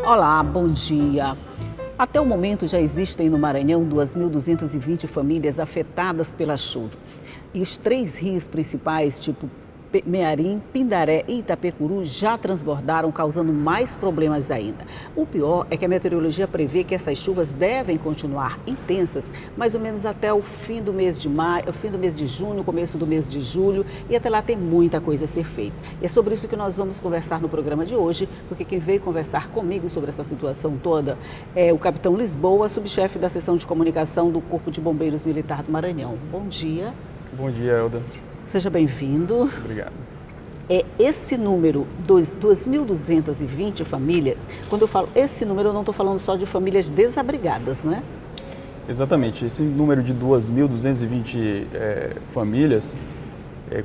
Olá, bom dia. Até o momento já existem no Maranhão 2.220 famílias afetadas pelas chuvas. E os 3 rios principais, tipo Mearim, Pindaré e Itapecuru, já transbordaram, causando mais problemas ainda. O pior é que a meteorologia prevê que essas chuvas devem continuar intensas, mais ou menos até o fim do mês de maio, fim do mês de junho, começo do mês de julho, e até lá tem muita coisa a ser feita. E é sobre isso que nós vamos conversar no programa de hoje, porque quem veio conversar comigo sobre essa situação toda é o capitão Lisboa, subchefe da seção de comunicação do Corpo de Bombeiros Militar do Maranhão. Bom dia. Bom dia, Elda. Seja bem-vindo. Obrigado. Esse número, 2.220 famílias, quando eu falo esse número, eu não estou falando só de famílias desabrigadas, né? Exatamente. Esse número de 2.220 famílias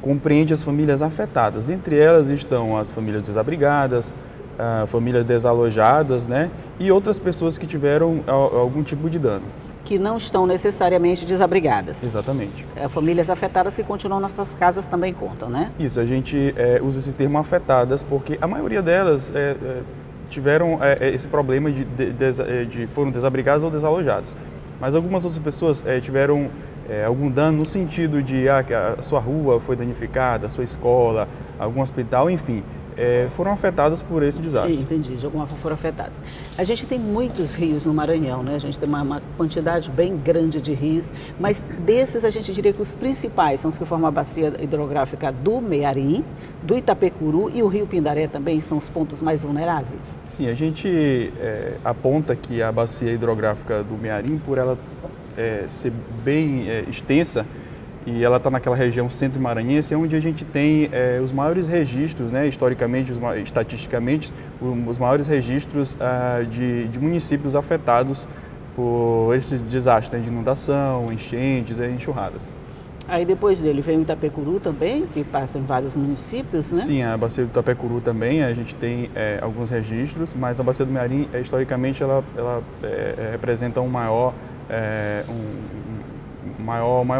compreende as famílias afetadas. Entre elas estão as famílias desabrigadas, famílias desalojadas, né? E outras pessoas que tiveram algum tipo de dano. Que não estão necessariamente desabrigadas. Exatamente. Famílias afetadas que continuam nas suas casas também contam, né? Isso, a gente usa esse termo afetadas porque a maioria delas tiveram esse problema de foram desabrigadas ou desalojadas. Mas algumas outras pessoas tiveram algum dano no sentido de que a sua rua foi danificada, a sua escola, algum hospital, enfim. Foram afetadas por esse desastre. Entendi, de alguma forma foram afetadas. A gente tem muitos rios no Maranhão, né? A gente tem uma quantidade bem grande de rios, mas desses a gente diria que os principais são os que formam a bacia hidrográfica do Mearim, do Itapecuru e o rio Pindaré também são os pontos mais vulneráveis? Sim, a gente aponta que a bacia hidrográfica do Mearim, por ela ser bem extensa, e ela está naquela região centro-maranhense, onde a gente tem os maiores registros, né, historicamente, estatisticamente, os maiores registros de municípios afetados por esse desastre, né, de inundação, enchentes e enxurradas. Aí depois dele vem o Itapecuru também, que passa em vários municípios, né? Sim, a bacia do Itapecuru também, a gente tem alguns registros, mas a bacia do Mearim, historicamente, ela representa um maior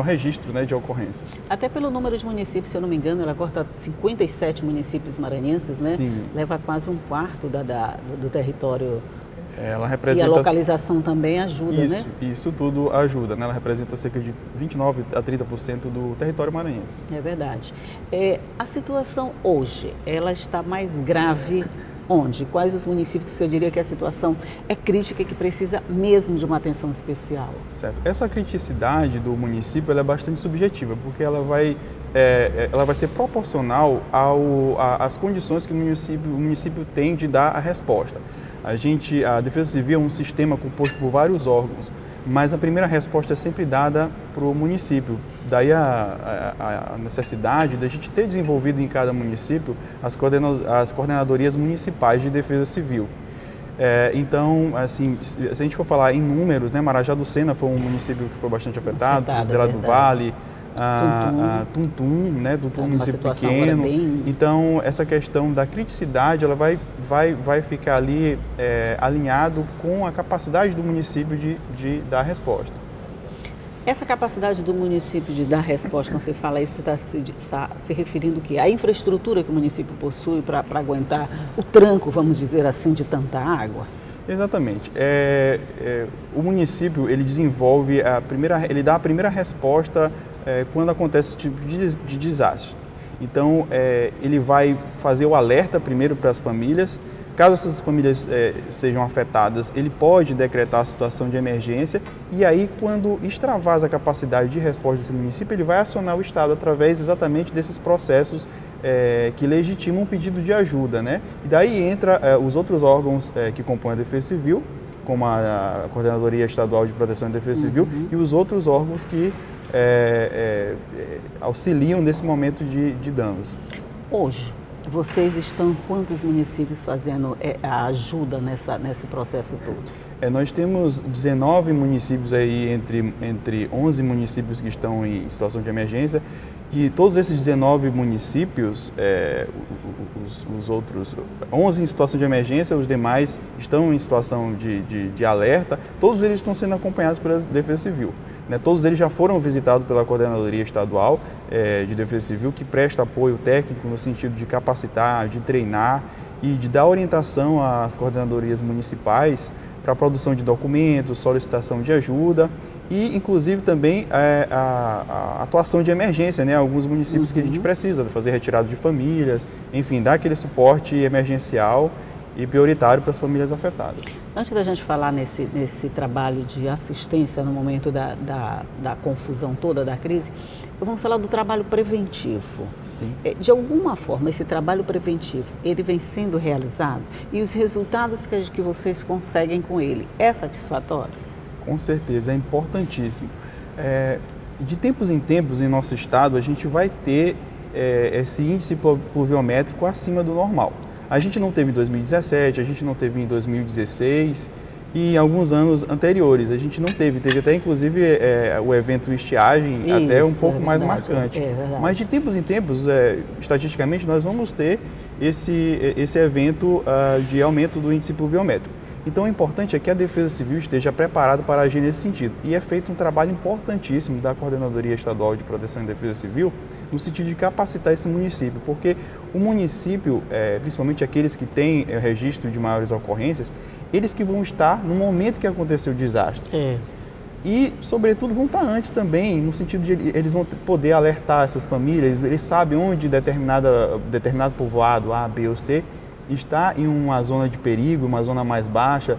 registro, né, de ocorrências. Até pelo número de municípios, se eu não me engano, ela corta 57 municípios maranhenses, né? Sim. Leva quase um quarto do território. Ela representa... E a localização também ajuda, isso, né? Isso tudo ajuda, né? Ela representa cerca de 29% a 30% do território maranhense. É verdade. A situação hoje, ela está mais grave onde? Quais os municípios que você diria que a situação é crítica e que precisa mesmo de uma atenção especial? Certo. Essa criticidade do município ela é bastante subjetiva, porque ela vai ser proporcional às condições que o município tem de dar a resposta. A Defesa Civil é um sistema composto por vários órgãos, mas a primeira resposta é sempre dada para o município. Daí a necessidade da gente ter desenvolvido em cada município as coordenadorias municipais de defesa civil. Então, assim, se a gente for falar em números, né, Marajá do Sena foi um município que foi bastante afetado, Desiderato do Vale, Tuntum, né, Tuntum é um município pequeno. Então, essa questão da criticidade, ela vai ficar ali alinhado com a capacidade do município de dar resposta. Essa capacidade do município de dar resposta, quando você fala isso, você está se referindo o quê? A infraestrutura que o município possui para aguentar o tranco, vamos dizer assim, de tanta água? Exatamente. O município, ele desenvolve ele dá a primeira resposta quando acontece esse tipo de desastre. Então, ele vai fazer o alerta primeiro para as famílias. Caso essas famílias sejam afetadas, ele pode decretar a situação de emergência e aí, quando extravasa a capacidade de resposta desse município, ele vai acionar o Estado através exatamente desses processos que legitimam um pedido de ajuda, né? E daí entra os outros órgãos que compõem a Defesa Civil, como a Coordenadoria Estadual de Proteção e Defesa Civil, e os outros órgãos que auxiliam nesse momento de danos. Hoje, vocês estão em quantos municípios fazendo a ajuda nesse processo todo? Nós temos 19 municípios aí, entre 11 municípios que estão em situação de emergência, e todos esses 19 municípios, os outros 11 em situação de emergência, os demais estão em situação de alerta, todos eles estão sendo acompanhados pela Defesa Civil. Né? Todos eles já foram visitados pela Coordenadoria Estadual de Defesa Civil, que presta apoio técnico no sentido de capacitar, de treinar e de dar orientação às coordenadorias municipais para a produção de documentos, solicitação de ajuda e, inclusive, também a atuação de emergência, né? Alguns municípios que a gente precisa fazer retirada de famílias, enfim, dar aquele suporte emergencial e prioritário para as famílias afetadas. Antes da gente falar nesse trabalho de assistência no momento da confusão toda da crise, vamos falar do trabalho preventivo. Sim. De alguma forma, esse trabalho preventivo, ele vem sendo realizado e os resultados que vocês conseguem com ele, é satisfatório? Com certeza, é importantíssimo. De tempos em tempos, em nosso estado, a gente vai ter esse índice pluviométrico acima do normal. A gente não teve em 2017, a gente não teve em 2016 e em alguns anos anteriores. A gente não teve até inclusive o evento estiagem, Isso, até um pouco é mais verdade, marcante. é verdade. Mas de tempos em tempos, estatisticamente, nós vamos ter esse evento de aumento do índice pluviométrico. Então, o importante é que a Defesa Civil esteja preparada para agir nesse sentido. E é feito um trabalho importantíssimo da Coordenadoria Estadual de Proteção e Defesa Civil, no sentido de capacitar esse município, porque o município, principalmente aqueles que têm registro de maiores ocorrências, eles que vão estar no momento que aconteceu o desastre. E, sobretudo, vão estar antes também, no sentido de eles vão poder alertar essas famílias, eles sabem onde determinado povoado A, B ou C está em uma zona de perigo, uma zona mais baixa,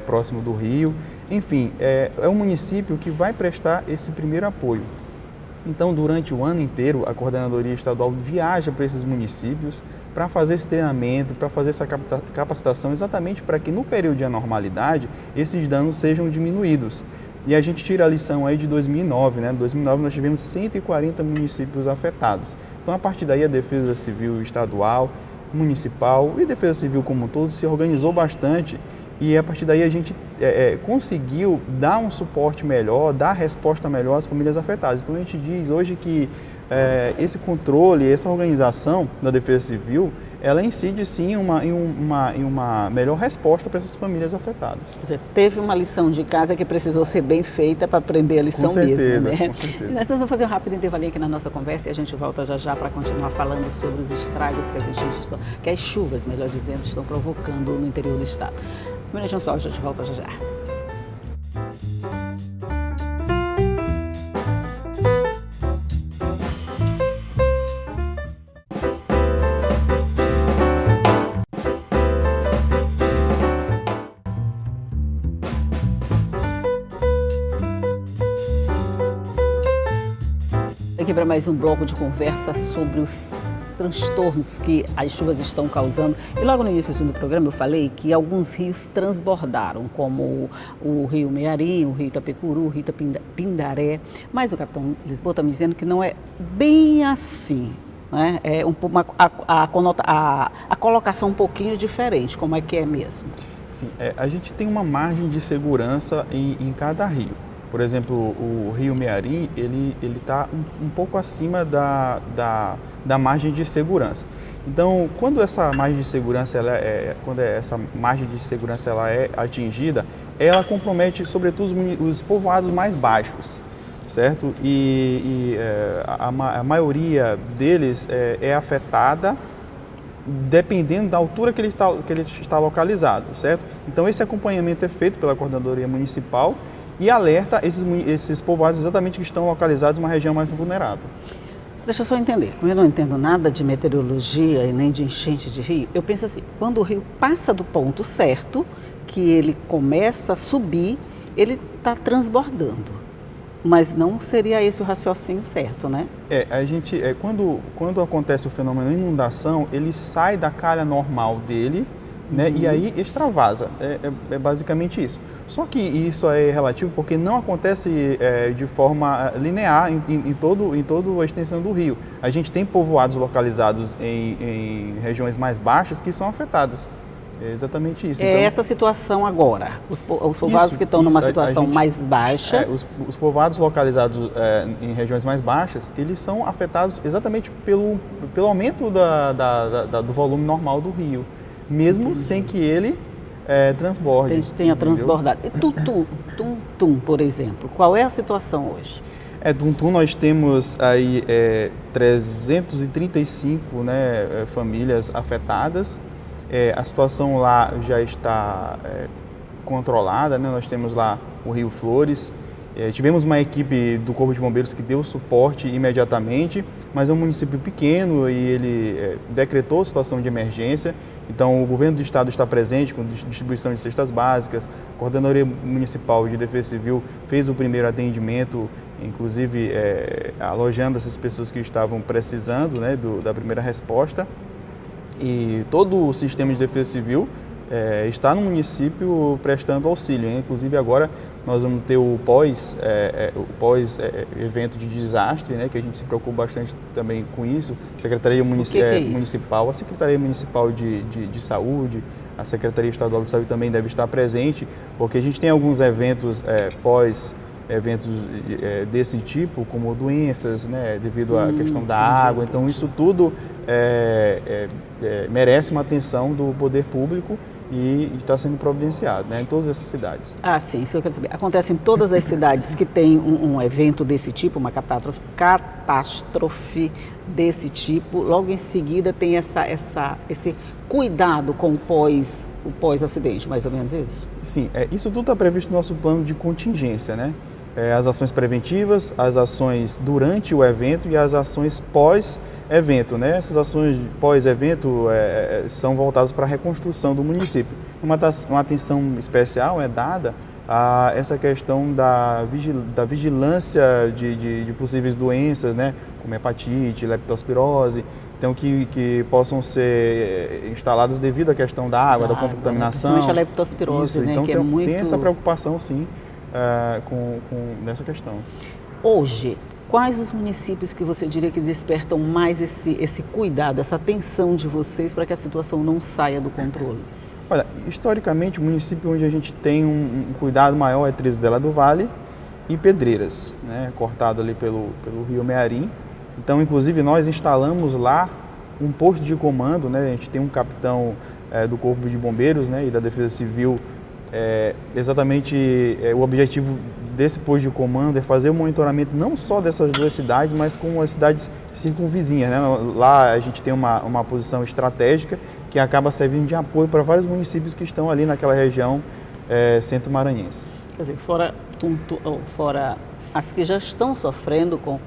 próximo do rio. Enfim, é um município que vai prestar esse primeiro apoio. Então, durante o ano inteiro, a Coordenadoria Estadual viaja para esses municípios para fazer esse treinamento, para fazer essa capacitação, exatamente para que no período de anormalidade esses danos sejam diminuídos. E a gente tira a lição aí de 2009, né? Em 2009 nós tivemos 140 municípios afetados. Então, a partir daí, a Defesa Civil Estadual, Municipal e Defesa Civil como um todo se organizou bastante e a partir daí a gente conseguiu dar um suporte melhor, dar resposta melhor às famílias afetadas. Então a gente diz hoje que esse controle, essa organização da Defesa Civil, ela incide sim em uma melhor resposta para essas famílias afetadas. Teve uma lição de casa que precisou ser bem feita para aprender a lição mesmo, né? Com certeza. Nós vamos fazer um rápido intervalinho aqui na nossa conversa e a gente volta já para continuar falando sobre os estragos que as chuvas, melhor dizendo, estão provocando no interior do estado. Um minutinho só, a gente volta já. Aqui para mais um bloco de conversa sobre os transtornos que as chuvas estão causando. E logo no início do programa eu falei que alguns rios transbordaram, como o rio Mearim, o rio Itapecuru, o rio Pindaré. Mas o capitão Lisboa está me dizendo que não é bem assim, né? É a colocação um pouquinho diferente, como é que é mesmo? Sim, a gente tem uma margem de segurança em cada rio. Por exemplo, o rio Mearim, ele está um pouco acima da margem de segurança. Então, quando essa margem de segurança ela é atingida, ela compromete, sobretudo, os povoados mais baixos, certo? E a maioria deles é afetada dependendo da altura que ele está localizado, certo? Então, esse acompanhamento é feito pela Coordenadoria Municipal e alerta esses povoados exatamente que estão localizados em uma região mais vulnerável. Deixa eu só entender, como eu não entendo nada de meteorologia e nem de enchente de rio, eu penso assim, quando o rio passa do ponto certo, que ele começa a subir, ele está transbordando. Mas não seria esse o raciocínio certo, né? Quando acontece o fenômeno inundação, ele sai da calha normal dele, né, e aí extravasa, é basicamente isso. Só que isso é relativo porque não acontece de forma linear em toda a extensão do rio. A gente tem povoados localizados em regiões mais baixas que são afetadas. É exatamente isso. É então, essa situação agora, os povoados que estão numa situação mais baixa. Os povoados localizados em regiões mais baixas, eles são afetados exatamente pelo aumento do volume normal do rio, mesmo sem que ele transborde. Tenha transbordado. E Tuntum, por exemplo, qual é a situação hoje? Tuntum nós temos aí 335 famílias afetadas. A situação lá já está controlada, né? Nós temos lá o Rio Flores. Tivemos uma equipe do Corpo de Bombeiros que deu suporte imediatamente, mas é um município pequeno e ele decretou situação de emergência. Então, o governo do estado está presente com distribuição de cestas básicas. A Coordenadoria Municipal de Defesa Civil fez o primeiro atendimento, inclusive alojando essas pessoas que estavam precisando, né, da primeira resposta. E todo o sistema de defesa civil está no município prestando auxílio, hein? Inclusive agora nós vamos ter o pós-evento de desastre, né, que a gente se preocupa bastante também com isso. Secretaria Municipal, a Secretaria Municipal de Saúde, a Secretaria Estadual de Saúde também deve estar presente, porque a gente tem alguns eventos eventos desse tipo, como doenças, né, devido à questão da água. Então isso tudo merece uma atenção do poder público e está sendo providenciado, né, em todas essas cidades. Ah, sim, isso eu quero saber. Acontece em todas as cidades que tem um evento desse tipo, uma catástrofe desse tipo, logo em seguida tem esse cuidado com o pós-acidente, mais ou menos isso? Sim, isso tudo está previsto no nosso plano de contingência, né? As ações preventivas, as ações durante o evento e as ações pós-evento, né? Essas ações pós-evento são voltadas para a reconstrução do município. Uma atenção especial é dada a essa questão da vigilância de possíveis doenças, né? Como hepatite, leptospirose, então que possam ser instaladas devido à questão da água, da contaminação. Principalmente a leptospirose, né? Então que muito... tem essa preocupação, sim, nessa questão. Hoje, quais os municípios que você diria que despertam mais esse cuidado, essa atenção de vocês para que a situação não saia do controle? Olha, historicamente o município onde a gente tem um cuidado maior é Trizidela do Vale e Pedreiras, né, cortado ali pelo rio Mearim. Então, inclusive, nós instalamos lá um posto de comando, né, a gente tem um capitão do Corpo de Bombeiros, né, e da Defesa Civil. Exatamente o objetivo desse posto de comando é fazer o monitoramento não só dessas duas cidades, mas com as cidades circunvizinhas, né? Lá a gente tem uma posição estratégica que acaba servindo de apoio para vários municípios que estão ali naquela região centro-maranhense. Quer dizer, fora as que já estão sofrendo com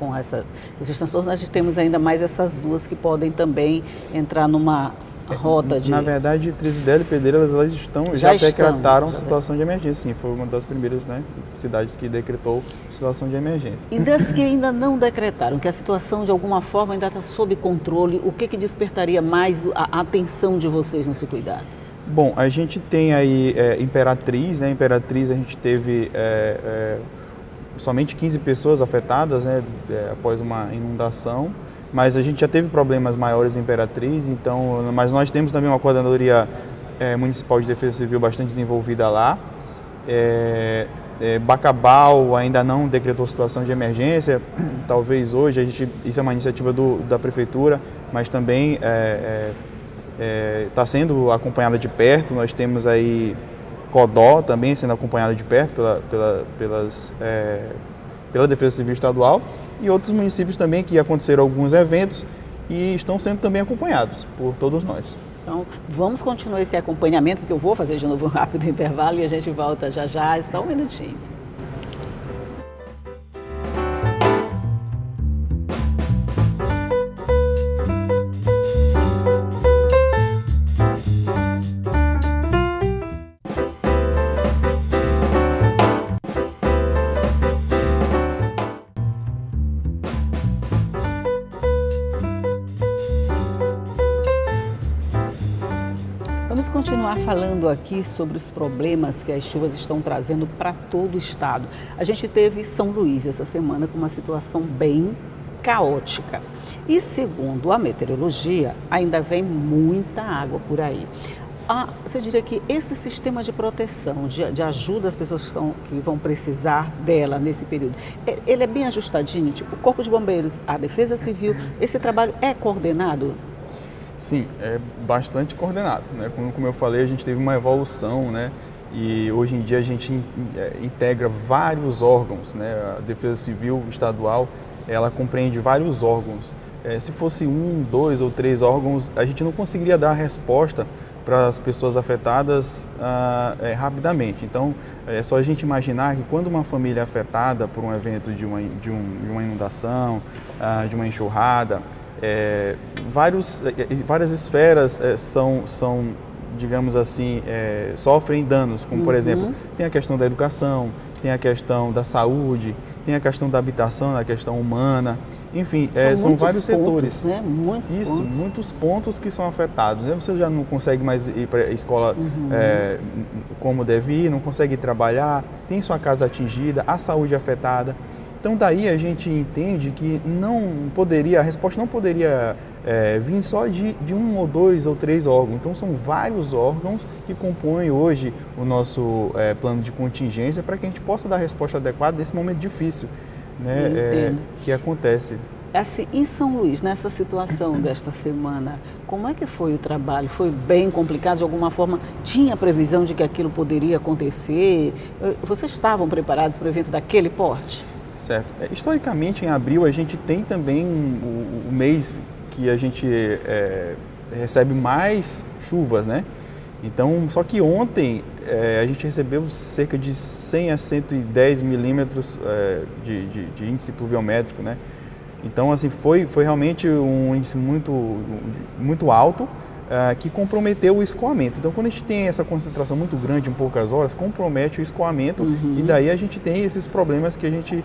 esses transtornos, nós temos ainda mais essas duas que podem também entrar numa rota de... Na verdade, Trizidela e Pedreiras, elas já decretaram situação de emergência, sim. Foi uma das primeiras, né, cidades que decretou situação de emergência. E das que ainda não decretaram, que a situação de alguma forma ainda está sob controle, o que despertaria mais a atenção de vocês nesse cuidado? Bom, a gente tem aí Imperatriz, né? Imperatriz a gente teve somente 15 pessoas afetadas, né, após uma inundação. Mas a gente já teve problemas maiores em Imperatriz, mas nós temos também uma Coordenadoria Municipal de Defesa Civil bastante desenvolvida lá. Bacabal ainda não decretou situação de emergência, talvez hoje, isso é uma iniciativa da Prefeitura, mas também está sendo acompanhada de perto. Nós temos aí Codó também sendo acompanhada de perto pela Defesa Civil Estadual e outros municípios também que aconteceram alguns eventos e estão sendo também acompanhados por todos nós. Então, vamos continuar esse acompanhamento, porque eu vou fazer de novo um rápido intervalo e a gente volta já, só um minutinho. Vamos continuar falando aqui sobre os problemas que as chuvas estão trazendo para todo o estado. A gente teve São Luís essa semana com uma situação bem caótica. E segundo a meteorologia, ainda vem muita água por aí. Você diria que esse sistema de proteção, de ajuda às pessoas que vão precisar dela nesse período, ele é bem ajustadinho? Tipo, o Corpo de Bombeiros, a Defesa Civil, esse trabalho é coordenado? Sim, é bastante coordenado, né? Como eu falei, a gente teve uma evolução, né? E hoje em dia a gente integra vários órgãos, né? A Defesa Civil Estadual, ela compreende vários órgãos. Se fosse 1, 2 ou 3 órgãos, a gente não conseguiria dar a resposta para as pessoas afetadas rapidamente. Então, é só a gente imaginar que quando uma família é afetada por um evento de uma inundação, de uma enxurrada, várias esferas são, digamos assim, sofrem danos, como por exemplo, tem a questão da educação, tem a questão da saúde, tem a questão da habitação, a questão humana, enfim, são vários setores. Né? Muitos pontos que são afetados. Né? Você já não consegue mais ir para a escola como deve ir, não consegue ir trabalhar, tem sua casa atingida, a saúde afetada. Então daí a gente entende que a resposta não poderia vir só de um ou dois ou três órgãos. Então são vários órgãos que compõem hoje o nosso plano de contingência para que a gente possa dar a resposta adequada nesse momento difícil, né, que acontece. Assim, em São Luís, nessa situação desta semana, como é que foi o trabalho? Foi bem complicado? De alguma forma, tinha previsão de que aquilo poderia acontecer? Vocês estavam preparados para o evento daquele porte? Certo. Historicamente, em abril, a gente tem também o mês que a gente recebe mais chuvas, né? Então, só que ontem a gente recebeu cerca de 100 a 110 milímetros de índice pluviométrico, né? Então, assim, foi realmente um índice muito alto que comprometeu o escoamento. Então, quando a gente tem essa concentração muito grande em poucas horas, compromete o escoamento e daí a gente tem esses problemas que a gente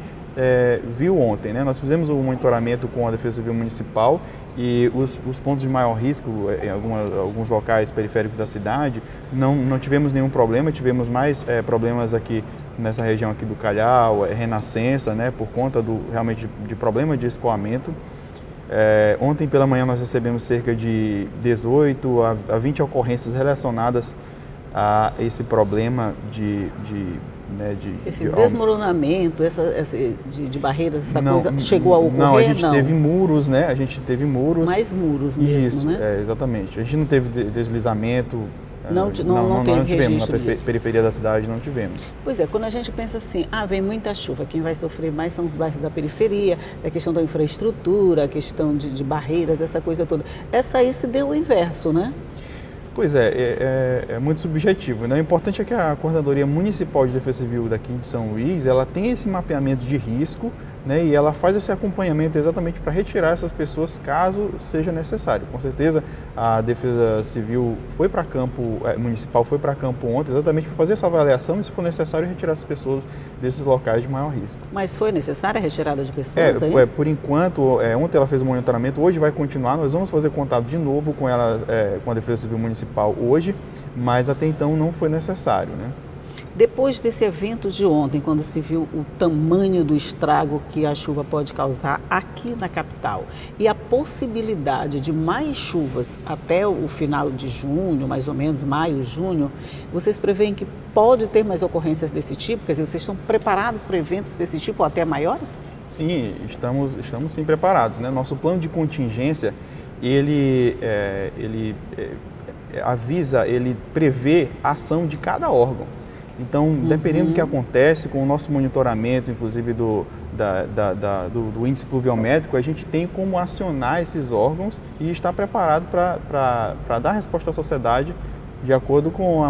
viu ontem, né? Nós fizemos o monitoramento com a Defesa Civil Municipal e os pontos de maior risco, em alguns locais periféricos da cidade, não tivemos nenhum problema, tivemos mais problemas aqui nessa região aqui do Calhau, Renascença, né, por conta realmente de problema de escoamento. Ontem pela manhã nós recebemos cerca de 18 a 20 ocorrências relacionadas a esse problema esse desmoronamento, de barreiras, coisa chegou a ocorrer? Não, a gente teve muros, né? A gente teve muros. Mais muros mesmo, isso, né? Exatamente. A gente não teve deslizamento. Não teve registro na periferia da cidade, não tivemos. Pois é, quando a gente pensa assim, vem muita chuva, quem vai sofrer mais são os bairros da periferia, a questão da infraestrutura, a questão de barreiras, essa coisa toda. Essa aí se deu o inverso, né? Pois é muito subjetivo, né? O importante é que a Coordenadoria Municipal de Defesa Civil daqui de São Luís, ela tem esse mapeamento de risco, né? E ela faz esse acompanhamento exatamente para retirar essas pessoas caso seja necessário. Com certeza a Defesa Civil Municipal foi para campo ontem exatamente para fazer essa avaliação e, se for necessário, retirar as pessoas desses locais de maior risco. Mas foi necessária a retirada de pessoas aí? Por enquanto, ontem ela fez o monitoramento, hoje vai continuar, nós vamos fazer contato de novo com ela, com a Defesa Civil Municipal hoje, mas até então não foi necessário, né? Depois desse evento de ontem, quando se viu o tamanho do estrago que a chuva pode causar aqui na capital e a possibilidade de mais chuvas até o final de junho, mais ou menos, maio, junho, vocês preveem que pode ter mais ocorrências desse tipo? Quer dizer, vocês estão preparados para eventos desse tipo ou até maiores? Sim, estamos sim preparados, né? Nosso plano de contingência, ele prevê a ação de cada órgão. Então, dependendo do que acontece com o nosso monitoramento, inclusive do índice pluviométrico, a gente tem como acionar esses órgãos e estar preparado para dar resposta à sociedade de acordo com a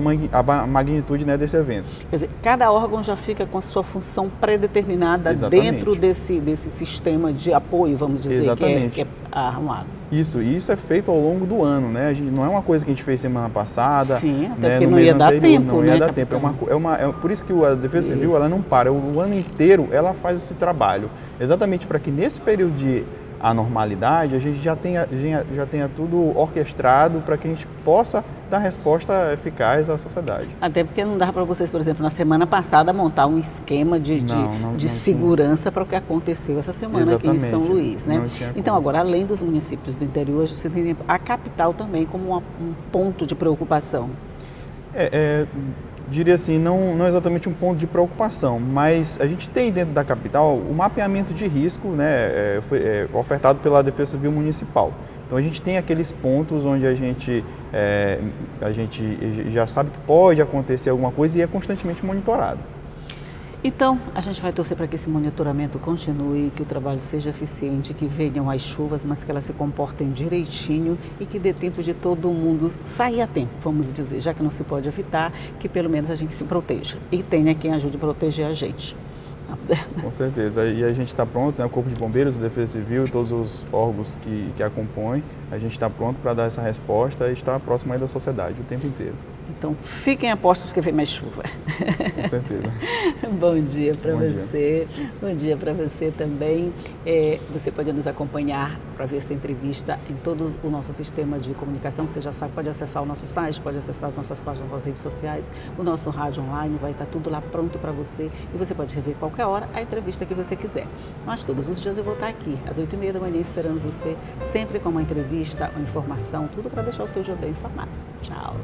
magnitude, né, desse evento. Quer dizer, cada órgão já fica com a sua função predeterminada. Exatamente. Dentro desse sistema de apoio, vamos dizer, que é arrumado. Isso é feito ao longo do ano, né? Não é uma coisa que a gente fez semana passada. Sim, até né, porque não ia dar tempo, não ia dar tempo. Por isso que a Defesa Civil ela não para. O ano inteiro ela faz esse trabalho. Exatamente para que nesse período de anormalidade a gente já tenha tudo orquestrado para que a gente possa dar resposta eficaz à sociedade. Até porque não dava para vocês, por exemplo, na semana passada montar um esquema de segurança para o que aconteceu essa semana aqui em São Luís, né? Então agora, além dos municípios do interior, você tem a capital também como um ponto de preocupação. Diria assim, não exatamente um ponto de preocupação, mas a gente tem dentro da capital o mapeamento de risco, né, foi ofertado pela Defesa Civil Municipal. Então a gente tem aqueles pontos onde a gente já sabe que pode acontecer alguma coisa e é constantemente monitorado. Então, a gente vai torcer para que esse monitoramento continue, que o trabalho seja eficiente, que venham as chuvas, mas que elas se comportem direitinho e que dê tempo de todo mundo sair a tempo, vamos dizer, já que não se pode evitar, que pelo menos a gente se proteja e tenha quem ajude a proteger a gente. Com certeza. E a gente está pronto, né? O Corpo de Bombeiros, a Defesa Civil, todos os órgãos que a compõem, a gente está pronto para dar essa resposta e estar próximo aí da sociedade o tempo inteiro. Então, fiquem a postos porque vem mais chuva. Com certeza. Bom dia para você. Bom dia para você também. Você pode nos acompanhar para ver essa entrevista em todo o nosso sistema de comunicação. Você já sabe, pode acessar o nosso site, pode acessar as nossas páginas nas redes sociais. O nosso rádio online vai estar tudo lá pronto para você. E você pode rever qualquer hora a entrevista que você quiser. Mas todos os dias eu vou estar aqui, às 8h30 da manhã, esperando você, sempre com uma entrevista, uma informação, tudo para deixar o seu dia bem informado. Tchau.